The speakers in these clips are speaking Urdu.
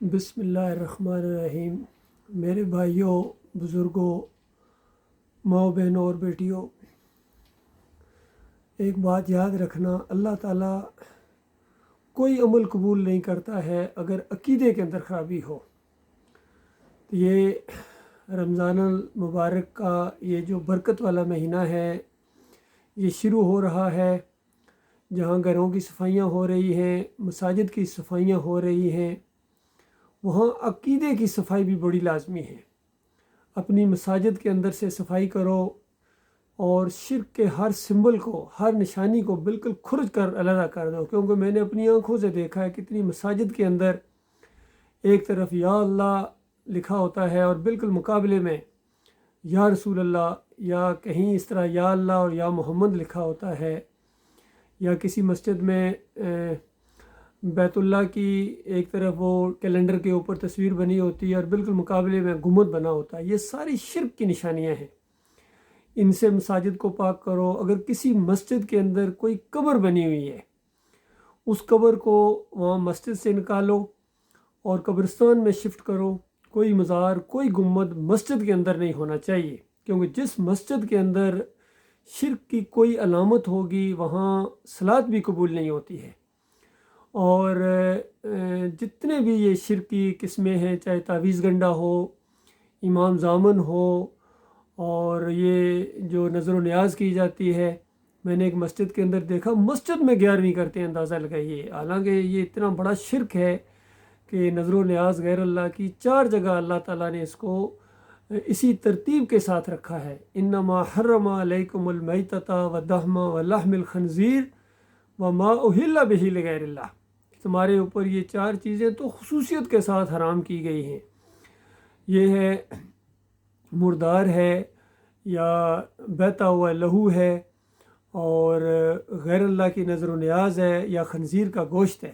بسم اللہ الرحمن الرحیم۔ میرے بھائیوں، بزرگوں، ماؤں بہنوں اور بیٹیوں، ایک بات یاد رکھنا، اللہ تعالیٰ کوئی عمل قبول نہیں کرتا ہے اگر عقیدے کے اندر خرابی ہو۔ تو یہ رمضان المبارک کا یہ جو برکت والا مہینہ ہے، یہ شروع ہو رہا ہے، جہاں گھروں کی صفائیاں ہو رہی ہیں، مساجد کی صفائیاں ہو رہی ہیں، وہاں عقیدے کی صفائی بھی بڑی لازمی ہے۔ اپنی مساجد کے اندر سے صفائی کرو اور شرک کے ہر سمبل کو، ہر نشانی کو بالکل کھرچ کر علیحدہ کر دو، کیونکہ میں نے اپنی آنکھوں سے دیکھا ہے کتنی مساجد کے اندر ایک طرف یا اللہ لکھا ہوتا ہے اور بالکل مقابلے میں یا رسول اللہ، یا کہیں اس طرح یا اللہ اور یا محمد لکھا ہوتا ہے، یا کسی مسجد میں بیت اللہ کی ایک طرف وہ کیلنڈر کے اوپر تصویر بنی ہوتی ہے اور بالکل مقابلے میں گنبد بنا ہوتا ہے۔ یہ ساری شرک کی نشانیاں ہیں، ان سے مساجد کو پاک کرو۔ اگر کسی مسجد کے اندر کوئی قبر بنی ہوئی ہے، اس قبر کو وہاں مسجد سے نکالو اور قبرستان میں شفٹ کرو۔ کوئی مزار، کوئی گنبد مسجد کے اندر نہیں ہونا چاہیے، کیونکہ جس مسجد کے اندر شرک کی کوئی علامت ہوگی وہاں صلاۃ بھی قبول نہیں ہوتی ہے۔ اور جتنے بھی یہ شرک کی قسمیں ہیں، چاہے تعویذ گنڈا ہو، امام زامن ہو، اور یہ جو نظر و نیاز کی جاتی ہے، میں نے ایک مسجد کے اندر دیکھا، مسجد میں 11ویں کرتے ہیں، اندازہ لگائیے۔ حالانکہ یہ اتنا بڑا شرک ہے کہ نظر و نیاز غیر اللہ کی 4 جگہ اللہ تعالیٰ نے اس کو اسی ترتیب کے ساتھ رکھا ہے۔ انما حرم علیکم المیتۃ والدم ولحم الخنزیر وما اہل بہ لغیر اللہ۔ تمہارے اوپر یہ 4 چیزیں تو خصوصیت کے ساتھ حرام کی گئی ہیں۔ یہ ہے مردار ہے، یا بہتا ہوا لہو ہے، اور غیر اللہ کی نظر و نیاز ہے، یا خنزیر کا گوشت ہے۔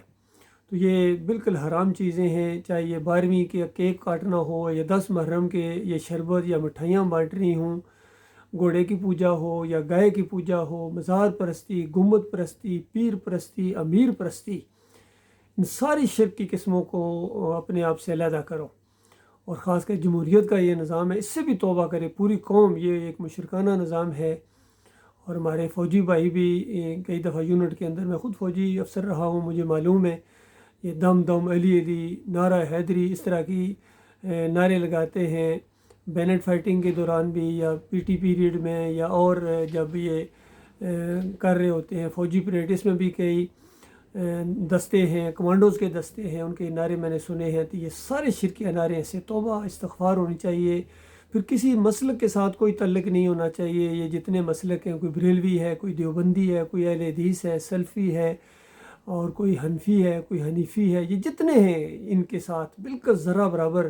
تو یہ بالکل حرام چیزیں ہیں، چاہے یہ 12ویں کے کیک کاٹنا ہو، یا 10 محرم کے یہ شربت یا مٹھائیاں بانٹنی ہوں، گھوڑے کی پوجا ہو یا گائے کی پوجا ہو، مزار پرستی، گنبد پرستی، پیر پرستی، امیر پرستی، ان ساری شرک کی قسموں کو اپنے آپ سے علیحدہ کرو۔ اور خاص کر جمہوریت کا یہ نظام ہے، اس سے بھی توبہ کرے پوری قوم۔ یہ ایک مشرکانہ نظام ہے، اور ہمارے فوجی بھائی بھی کئی دفعہ یونٹ کے اندر، میں خود فوجی افسر رہا ہوں، مجھے معلوم ہے، یہ دم دم علی علی، نعرہ حیدری، اس طرح کی نعرے لگاتے ہیں بینٹ فائٹنگ کے دوران بھی، یا پی ٹی پیریڈ میں، یا اور جب یہ کر رہے ہوتے ہیں فوجی پریڈ، اس میں بھی کئی دستے ہیں، کمانڈوز کے دستے ہیں، ان کے نعرے میں نے سنے ہیں۔ تو یہ سارے شرکیہ نعرے ہیں، سے توبہ استغفار ہونی چاہیے۔ پھر کسی مسلک کے ساتھ کوئی تعلق نہیں ہونا چاہیے۔ یہ جتنے مسلک ہیں، کوئی بریلوی ہے، کوئی دیوبندی ہے، کوئی اہل حدیث ہے، سلفی ہے، اور کوئی حنفی ہے، کوئی حنیفی ہے، یہ جتنے ہیں ان کے ساتھ بالکل ذرہ برابر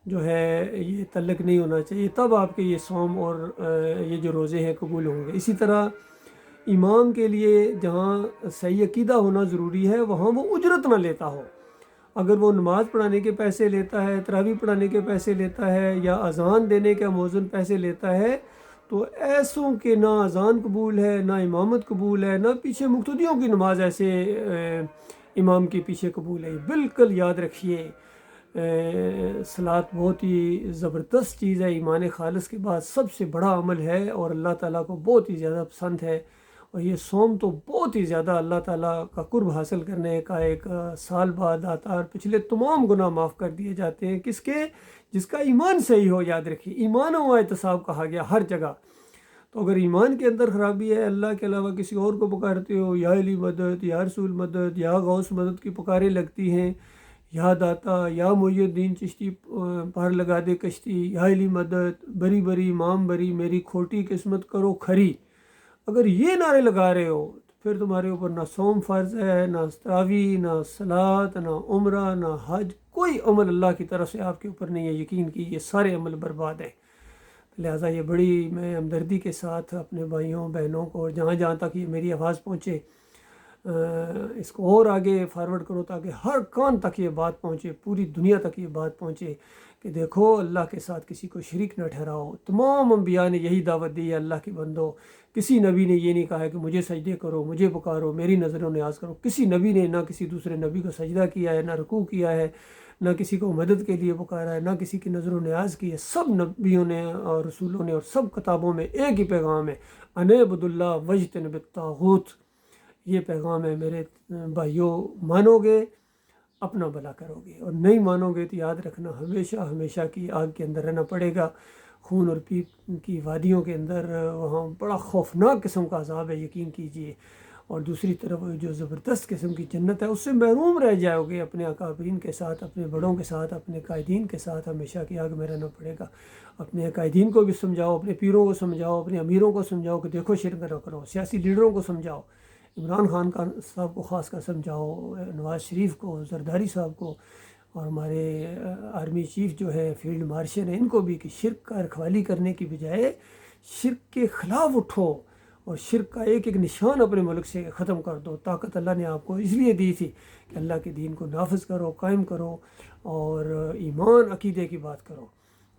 جو ہے یہ تعلق نہیں ہونا چاہیے، تب آپ کے یہ صوم اور یہ جو روزے ہیں قبول ہوں گے۔ اسی طرح امام کے لیے جہاں صحیح عقیدہ ہونا ضروری ہے، وہاں وہ اجرت نہ لیتا ہو۔ اگر وہ نماز پڑھانے کے پیسے لیتا ہے، تراویح پڑھانے کے پیسے لیتا ہے، یا اذان دینے کا مؤذن پیسے لیتا ہے، تو ایسوں کے نہ اذان قبول ہے، نہ امامت قبول ہے، نہ پیچھے مقتدیوں کی نماز ایسے امام کے پیچھے قبول ہے۔ بالکل یاد رکھیے، صلاۃ بہت ہی زبردست چیز ہے، ایمان خالص کے بعد سب سے بڑا عمل ہے، اور اللہ تعالیٰ کو بہت ہی زیادہ پسند ہے۔ اور یہ صوم تو بہت ہی زیادہ اللہ تعالیٰ کا قرب حاصل کرنے کا ایک سال بعد آتا ہے، اور پچھلے تمام گناہ معاف کر دیے جاتے ہیں۔ کس کے؟ جس کا ایمان صحیح ہو۔ یاد رکھیے، ایمان و احتساب کہا گیا ہر جگہ۔ تو اگر ایمان کے اندر خرابی ہے، اللہ کے علاوہ کسی اور کو پکارتے ہو، یا علی مدد، یا رسول مدد، یا غوث مدد کی پکاریں لگتی ہیں، یا داتا، یا محی الدین چشتی پار لگا دے کشتی، یا علی مدد، بری بری امام بری، میری کھوٹی قسمت کرو کھری، اگر یہ نعرے لگا رہے ہو تو پھر تمہارے اوپر نہ صوم فرض ہے، نہ تراویح، نہ صلاۃ، نہ عمرہ، نہ حج، کوئی عمل اللہ کی طرف سے آپ کے اوپر نہیں ہے۔ یقین کی یہ سارے عمل برباد ہیں۔ لہٰذا یہ بڑی میں ہمدردی کے ساتھ اپنے بھائیوں بہنوں کو، اور جہاں جہاں تک یہ میری آواز پہنچے، اس کو اور آگے فارورڈ کرو، تاکہ ہر کان تک یہ بات پہنچے، پوری دنیا تک یہ بات پہنچے کہ دیکھو، اللہ کے ساتھ کسی کو شریک نہ ٹھہراؤ۔ تمام انبیاء نے یہی دعوت دی ہے، اللہ کے بندو۔ کسی نبی نے یہ نہیں کہا ہے کہ مجھے سجدے کرو، مجھے پکارو، میری نظر و نیاز کرو۔ کسی نبی نے نہ کسی دوسرے نبی کو سجدہ کیا ہے، نہ رکوع کیا ہے، نہ کسی کو مدد کے لیے پکارا ہے، نہ کسی کی نظر و نیاز کی ہے۔ سب نبیوں نے اور رسولوں نے اور سب کتابوں میں ایک ہی پیغام ہے، ان اعبدوا اللہ واجتنبوا الطاغوت۔ یہ پیغام ہے میرے بھائیوں، مانو گے اپنا بھلا کرو گے، اور نہیں مانو گے تو یاد رکھنا ہمیشہ ہمیشہ کی آگ کے اندر رہنا پڑے گا، خون اور پیپ کی وادیوں کے اندر۔ وہاں بڑا خوفناک قسم کا عذاب ہے، یقین کیجئے۔ اور دوسری طرف جو زبردست قسم کی جنت ہے، اس سے محروم رہ جاؤ گے، اپنے اکابرین کے ساتھ، اپنے بڑوں کے ساتھ، اپنے قائدین کے ساتھ ہمیشہ کی آگ میں رہنا پڑے گا۔ اپنے قائدین کو بھی سمجھاؤ، اپنے پیروں کو سمجھاؤ، اپنے امیروں کو سمجھاؤ کہ دیکھو شرک نہ کرو، سیاسی لیڈروں کو سمجھاؤ، عمران خان صاحب کو خاص کر سمجھاؤ، نواز شریف کو، زرداری صاحب کو، اور ہمارے آرمی چیف جو ہے، فیلڈ مارشل ہیں، ان کو بھی کہ شرک کا رکھوالی کرنے کی بجائے شرک کے خلاف اٹھو، اور شرک کا ایک ایک نشان اپنے ملک سے ختم کر دو۔ طاقت اللہ نے آپ کو اس لیے دی تھی کہ اللہ کے دین کو نافذ کرو، قائم کرو، اور ایمان عقیدے کی بات کرو۔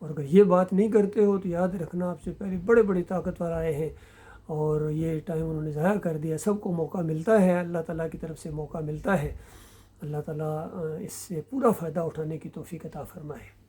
اور اگر یہ بات نہیں کرتے ہو تو یاد رکھنا آپ سے پہلے بڑے بڑے طاقتور آئے ہیں، اور یہ ٹائم انہوں نے ضائع کر دیا۔ سب کو موقع ملتا ہے، اللہ تعالیٰ کی طرف سے موقع ملتا ہے۔ اللہ تعالیٰ اس سے پورا فائدہ اٹھانے کی توفیق عطا فرمائے۔